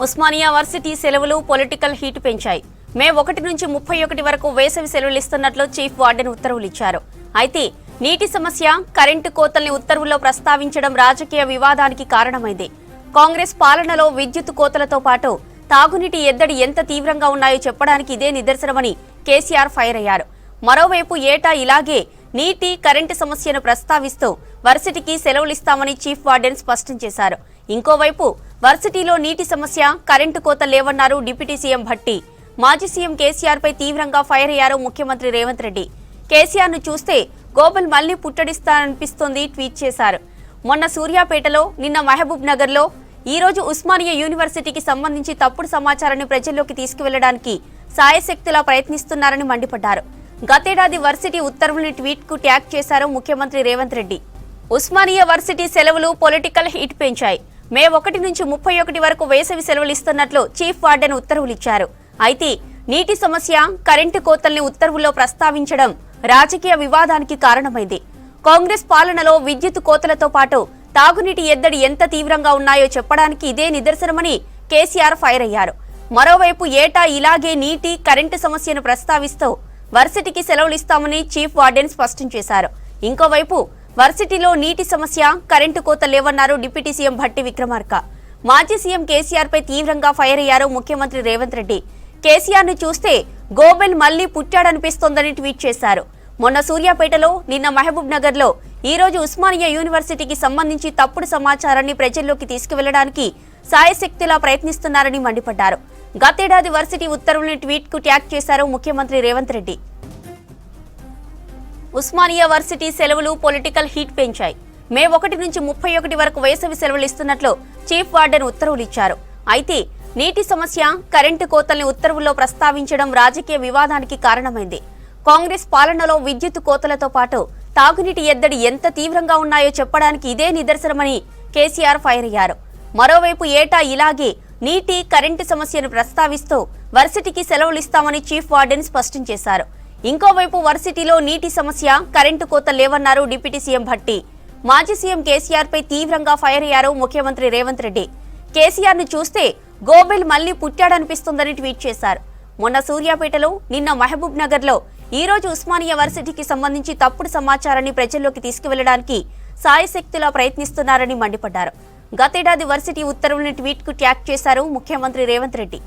Osmania varsity సెలవులు political heat పెంచాయి. మే 1 నుంచి 31 వరకు వేసవి సెలవులు ఇస్తున్నట్లు చీఫ్ వార్డెన్ ఉత్తర్వులు ఇచ్చారు. అయితే నీటి సమస్య, కరెంటు కోతల్ని ఉత్తర్వుల్లో ప్రస్తావించడం రాజకీయ వివాదానికి కారణమైంది. కాంగ్రెస్ పాలనలో విద్యుత్ కోతలతో పాటు తాగునీటి ఎద్దడి ఎంత తీవ్రంగా ఉన్నాయో చెప్పడానికి ఇదే నిదర్శనమని కేసీఆర్ ఫైర్ అయ్యారు. మరోవైపు ఏటా ఇలాగే నీటి, కరెంటు సమస్యను ప్రస్తావిస్తూ వర్సిటీకి సెలవులిస్తామని చీఫ్ వార్డెన్ స్పష్టం చేశారు. ఇంకోవైపు వర్సిటీలో నీటి సమస్య, కరెంటు కోత లేవన్నారు డిప్యూటీ సీఎం భట్టి. మాజీ సీఎం కేసీఆర్ పై తీవ్రంగా ఫైర్ అయ్యారు ముఖ్యమంత్రి రేవంత్ రెడ్డి. కేసీఆర్ ను చూస్తే గోబల్ మళ్లీ పుట్టడిస్తాననిపిస్తోంది ట్వీట్ చేశారు. మొన్న సూర్యాపేటలో, నిన్న మహబూబ్ నగర్ లో, ఈ రోజు ఉస్మానియా యూనివర్సిటీకి సంబంధించి తప్పుడు సమాచారాన్ని ప్రజల్లోకి తీసుకువెళ్లడానికి సాయశక్తులా ప్రయత్నిస్తున్నారని మండిపడ్డారు. గతేడాది వర్సిటీ ఉత్తర్వుల్ని ట్వీట్ కు ట్యాగ్ చేశారు ముఖ్యమంత్రి రేవంత్ రెడ్డి. ఉస్మానియా వర్సిటీ సెలవులు పొలిటికల్ హీట్ పెంచాయి. మే 1 నుంచి 31 వరకు వేసవి సెలవులు ఇస్తున్నట్లు చీఫ్ వార్డెన్ ఉత్తర్వులు ఇచ్చారు. అయితే నీటి సమస్య, కరెంటు కోతల్ని ఉత్తర్వుల్లో ప్రస్తావించడం రాజకీయ వివాదానికి కారణమైంది. కాంగ్రెస్ పాలనలో విద్యుత్ కోతలతో పాటు తాగునీటి ఎద్దడి ఎంత తీవ్రంగా ఉన్నాయో చెప్పడానికి ఇదే నిదర్శనమని కేసీఆర్ ఫైర్ అయ్యారు. మరోవైపు ఏటా ఇలాగే నీటి, కరెంటు సమస్యను ప్రస్తావిస్తూ వర్సిటీకి సెలవులిస్తామని చీఫ్ వార్డెన్ స్పష్టం చేశారు. ఇంకోవైపు వర్సిటీలో నీటి సమస్య, కరెంటు కోత లేవన్నారు డిప్యూటీ సీఎం భట్టి విక్రమార్క. మాజీ సీఎం కేసీఆర్ పై తీవ్రంగా ఫైర్ అయ్యారు ముఖ్యమంత్రి రేవంత్ రెడ్డి. కేసీఆర్ ను చూస్తే గోబెల్ మళ్లీ పుట్టాడనిపిస్తోందని ట్వీట్ చేశారు. మొన్న సూర్యాపేటలో, నిన్న మహబూబ్ నగర్ లో, ఈ రోజు ఉస్మానియా యూనివర్సిటీకి సంబంధించి తప్పుడు సమాచారాన్ని ప్రజల్లోకి తీసుకువెళ్లడానికి సాయశక్తిలా ప్రయత్నిస్తున్నారని మండిపడ్డారు. గతేడాది వర్సిటీ ఉత్తర్వుల్ని ట్వీట్ కు ట్యాగ్ చేశారు ముఖ్యమంత్రి రేవంత్ రెడ్డి. ఉస్మానియా వర్సిటీ సెలవులు పొలిటికల్ హీట్ పెంచాయి. మే 1 నుంచి 31 వరకు వేసవి సెలవులు ఇస్తున్నట్లు చీఫ్ వార్డెన్ ఉత్తర్వులు ఇచ్చారు. అయితే నీటి సమస్య, కరెంటు కోతల్ని ఉత్తర్వుల్లో ప్రస్తావించడం రాజకీయ వివాదానికి కారణమైంది. కాంగ్రెస్ పాలనలో విద్యుత్ కోతలతో పాటు తాగునీటి ఎద్దడి ఎంత తీవ్రంగా ఉన్నాయో చెప్పడానికి ఇదే నిదర్శనమని కేసీఆర్ ఫైర్ అయ్యారు. మరోవైపు ఏటా ఇలాగే నీటి, కరెంటు సమస్యను ప్రస్తావిస్తూ వర్సిటీకి సెలవులిస్తామని చీఫ్ వార్డెన్ స్పష్టం చేశారు. ఇంకోవైపు వర్సిటీలో నీటి సమస్య, కరెంటు కోత లేవన్నారు డిప్యూటీ సీఎం భట్టి. మాజీ సీఎం కేసీఆర్ పై తీవ్రంగా ఫైర్ అయ్యారు ముఖ్యమంత్రి రేవంత్ రెడ్డి. కేసీఆర్ ను చూస్తే గోబెల్ మళ్లీ పుట్టాడనిపిస్తోందని ట్వీట్ చేశారు. మొన్న సూర్యాపేటలో, నిన్న మహబూబ్ నగర్ లో, ఈ రోజు ఉస్మానియా వర్సిటీకి సంబంధించి తప్పుడు సమాచారాన్ని ప్రజల్లోకి తీసుకువెళ్లడానికి సాయశక్తిలా ప్రయత్నిస్తున్నారని మండిపడ్డారు. గతేడాది వర్సిటీ ఉత్తర్వుల్ని ట్వీట్ కు ట్యాగ్ చేశారు ముఖ్యమంత్రి రేవంత్ రెడ్డి.